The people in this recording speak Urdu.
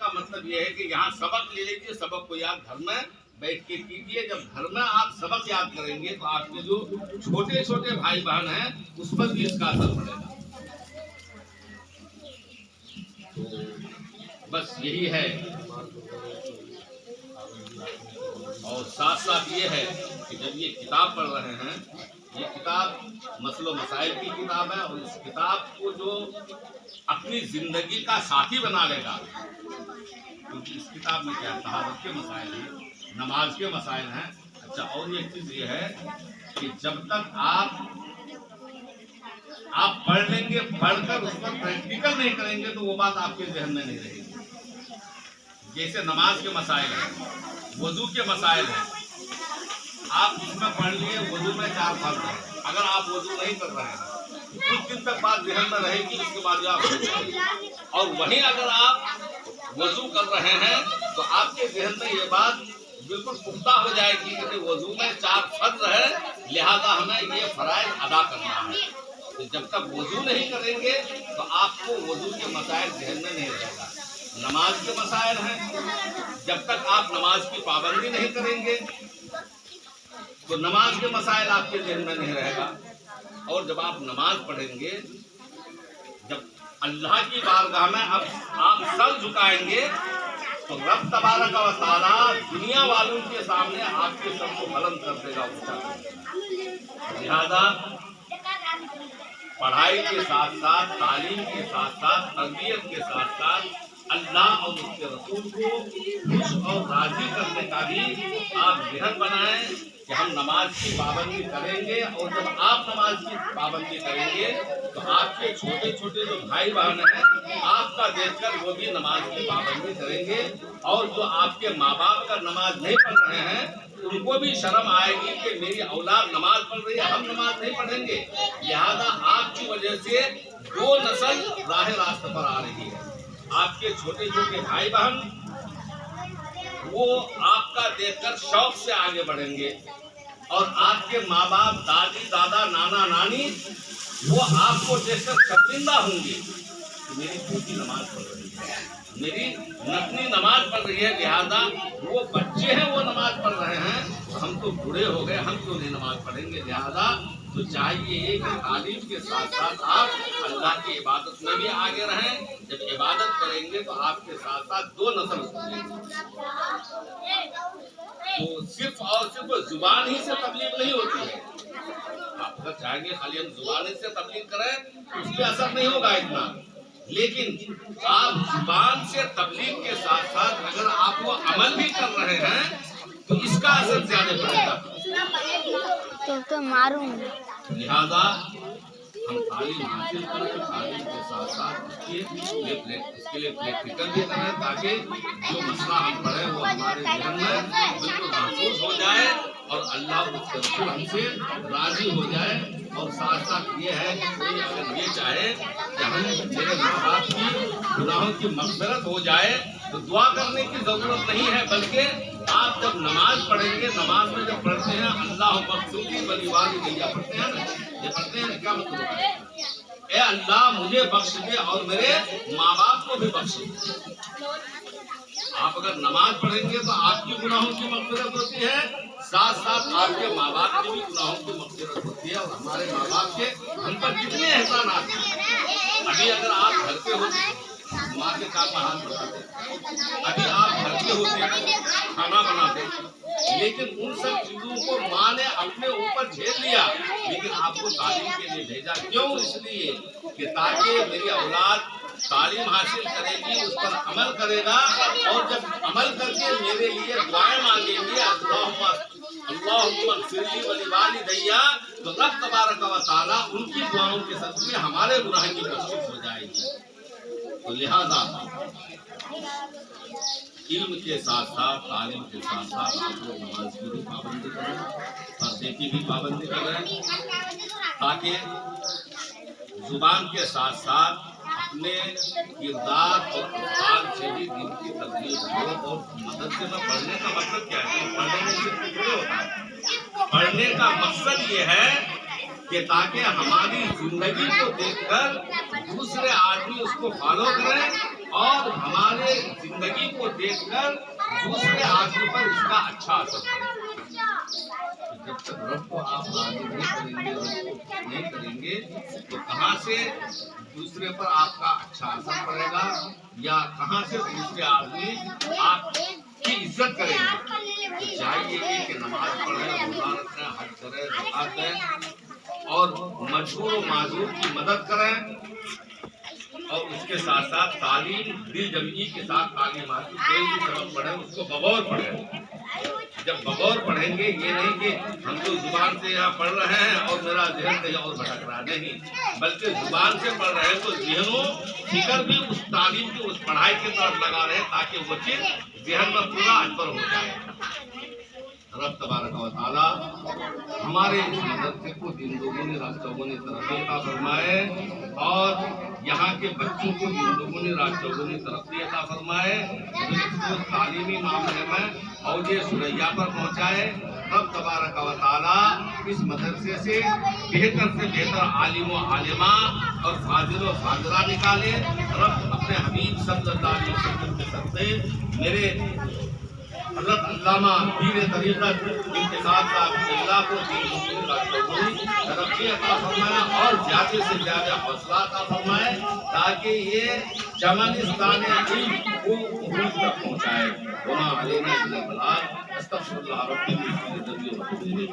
کا مطلب یہ ہے کہ یہاں سبق لے لیجیے، سبق کو یاد گھر میں بیٹھ کے کیجیے. جب گھر میں آپ سبق یاد کریں گے تو آپ کے جو چھوٹے چھوٹے بھائی بہن ہیں اس پر بھی اس کا اثر پڑے گا. تو بس یہی ہے. اور ساتھ ساتھ یہ ہے کہ جب یہ کتاب پڑھ رہے ہیں، یہ کتاب مسل و مسائل کی کتاب ہے، اور اس کتاب کو جو اپنی زندگی کا ساتھی بنا لے گا، کیونکہ اس کتاب میں کیا طہارت کے مسائل ہیں، نماز کے مسائل ہیں. اچھا، اور ایک چیز یہ ہے کہ جب تک آپ پڑھ لیں گے، پڑھ کر اس پر پریکٹیکل نہیں کریں گے تو وہ بات آپ کے ذہن میں نہیں رہے گی. جیسے نماز کے مسائل ہیں، وضو کے مسائل ہیں، آپ اس میں پڑھ لیے وضو میں 4 فرض ہیں. اگر آپ وضو نہیں کر رہے ہیں کچھ دن تک بات ذہن میں رہے گی، اس کے بعد آپ اور وہیں اگر آپ وضو کر رہے ہیں تو آپ کے ذہن میں یہ بات بالکل پختہ ہو جائے گی کہ وضو میں 4 فرض ہے، لہذا ہمیں یہ فرائض ادا کرنا ہے. تو جب تک وضو نہیں کریں گے تو آپ کو وضو کے مسائل ذہن میں نہیں رہے گا. نماز کے مسائل ہیں، جب تک آپ نماز کی پابندی نہیں کریں گے تو نماز کے مسائل آپ کے ذہن میں نہیں رہے گا. اور جب آپ نماز پڑھیں گے، جب اللہ کی بارگاہ میں اب آپ سر جھکائیں گے تو رب تبارک و تعالی دنیا والوں کے سامنے آپ کے سر کو بلند کر دے گا، اونچا کر دے گا. لہذا پڑھائی کے ساتھ ساتھ، تعلیم کے ساتھ ساتھ، تربیت کے ساتھ ساتھ اللہ اور اس کے رسول کو خوش اور راضی کرنے کا بھی آپ ذہن بنائیں کہ ہم نماز کی پابندی کریں گے. اور جب آپ نماز کی پابندی کریں گے تو آپ کے چھوٹے چھوٹے جو بھائی بہن ہیں آپ کا دیکھ کر وہ بھی نماز کی پابندی کریں گے. اور جو آپ کے ماں باپ کا نماز نہیں پڑھ رہے ہیں ان کو بھی شرم آئے گی کہ میری اولاد نماز پڑھ رہی ہے، ہم نماز نہیں پڑھیں گے. لہذا آپ کی وجہ سے 2 نسل راہ راست پر آ رہی ہے. آپ کے چھوٹے چھوٹے بھائی بہن وہ آپ کا دیکھ کر شوق سے آگے بڑھیں گے، اور آپ کے ماں باپ، دادی دادا، نانا نانی وہ آپ کو دیکھ کر شرمندہ ہوں گے کہ میری بیٹی نماز پڑھ رہی ہے، میری نتنی نماز پڑھ رہی ہے. لہذا وہ بچے ہیں وہ نماز پڑھ رہے ہیں، ہم تو بوڑھے ہو گئے، ہم کیوں نہیں نماز پڑھیں گے. لہذا تو چاہیے کہ تعلیم کے ساتھ ساتھ آپ اللہ کی عبادت میں بھی آگے رہیں. جب عبادت کریں گے تو آپ کے ساتھ ساتھ 2 نسل ہویں گے. تو صرف اور صرف زبان ہی سے تبلیغ نہیں ہوتی ہے. آپ اگر چاہیں گے خالی ہم زبان سے تبلیغ کریں تو اس پہ اثر نہیں ہوگا اتنا، لیکن آپ زبان سے تبلیغ کے ساتھ ساتھ اگر آپ وہ عمل بھی کر رہے ہیں تو اس کا اثر زیادہ پڑے گا. تو ماروں. لہذا ہم تعلیم حاصل کریں، تعلیم کے ساتھ ساتھ اس کے لیے پریکٹیکل بھی کریں تاکہ جو مسئلہ ہم پڑھیں وہ ہمارے ذہن میں بالکل محفوظ ہو جائے اور اللہ اور اس کے رسول ہم سے راضی ہو جائے. اور ساتھ ساتھ یہ ہے کہ کوئی اگر یہ چاہے کہ ہم میرے ماں باپ کی گناہوں کی مغفرت ہو جائے تو دعا کرنے کی ضرورت نہیں ہے، بلکہ آپ جب نماز پڑھیں گے، نماز میں جب پڑھتے ہیں اللہ مغفرلی ولی والدیہ پڑھتے ہیں نا، یہ پڑھتے ہیں کیا مطلب ہے؟ اے اللہ مجھے بخش دے اور میرے ماں باپ کو بھی بخش دے. آپ اگر نماز پڑھیں گے تو آپ کی گناہوں کی مغفرت ہوتی ہے، ساتھ ساتھ آپ کے ماں باپ کی بھی گناہوں کی مغفرت ہوتی ہے. اور ہمارے ماں باپ کے ہم پر کتنے احسانات ہیں. ابھی اگر آپ گھر پہ ہوتے ماں کے کام میں ہاتھ بڑھاتے، ابھی آپ گھر پہ ہوتے کھانا بناتے، لیکن ان سب چیزوں کو ماں نے اپنے اوپر جھیل لیا، لیکن آپ کو تعلیم کے لیے بھیجا. کیوں؟ اس لیے کہ تاکہ میری اولاد تعلیم حاصل کرے گی، اس پر عمل کرے گا، اور جب عمل کر کے میرے لیے دعائیں مانگیں گے اللہم اغفر لی ولوالدیہ، تو رب تبارک و تعالیٰ ان کی دعاؤں کے صدقے ہمارے گناہ کی بخشش ہو جائے گی. تو لہذا علم کے ساتھ ساتھ، تعلیم کے ساتھ ساتھ آپ لوگ نماز کی بھی پابندی کریں، پردے کی بھی پابندی کریں، تاکہ زبان کے ساتھ ساتھ اپنے کردار اور افعال سے بھی دین کی تبلیغ ہو. اور مدرسے میں پڑھنے کا مطلب کیا ہے؟ پڑھنے سے تھوڑے ہوتا ہے. پڑھنے کا مقصد یہ ہے کہ تاکہ ہماری زندگی کو دیکھ کر دوسرے آدمی اس کو فالو کریں اور ہمارے زندگی دیکھ کر دوسرے آدمی پر اس کا اچھا اثر پڑے. جب تک رب کو آپ راضی نہیں کریں گے تو کہاں سے دوسرے پر آپ کا اچھا اثر پڑے گا یا کہاں سے دوسرے آدمی آپ کی عزت کریں گے. چاہیے کہ نماز پڑھیں، روزہ رکھیں، حج کریں، زکات دیں اور مجبور و معذور کی مدد کریں اور اس کے ساتھ ساتھ تعلیم دل جمعی کے ساتھ تعلیم حاصل دل کی طرف پڑھیں، اس کو بغور پڑھیں. جب بغور پڑھیں گے یہ نہیں کہ ہم تو زبان سے یہاں پڑھ رہے ہیں اور میرا ذہن کہیں اور بھٹک رہا نہیں، بلکہ زبان سے پڑھ رہے ہیں تو ذہن و فکر بھی اس تعلیم کی اس پڑھائی کی طرف لگا رہے تاکہ وہ چیز ذہن میں پورا اثر ہو جائے. رب تبارک و تعالی ہمارے اس مدرسے کو دن دوگنی رات چوگنی ترقی عطا فرمائے اور یہاں کے بچوں کو دن دوگنی رات چوگنی ترقی عطا فرمائے، اس کو تعلیمی معاملے میں اوج ثریا پر پہنچائے. رب تبارک و تعالی اس مدرسے سے بہتر عالم و عالمہ اور فاضل و فاضلہ نکالے. رب اپنے حبیب صلی اللہ علیہ وسلم کے صدقے میرے حضرت علامہ پیر طریقت انتخاب اللہ کو ترقی عطا فرمائے اور زیادہ سے زیادہ حوصلہ عطا فرمائے تاکہ یہ چمنستان علم کو عروج تک پہنچائے. وما علینا الا البلاغ. استغفر اللہ ربی من كل ذنب واتوب الیہ.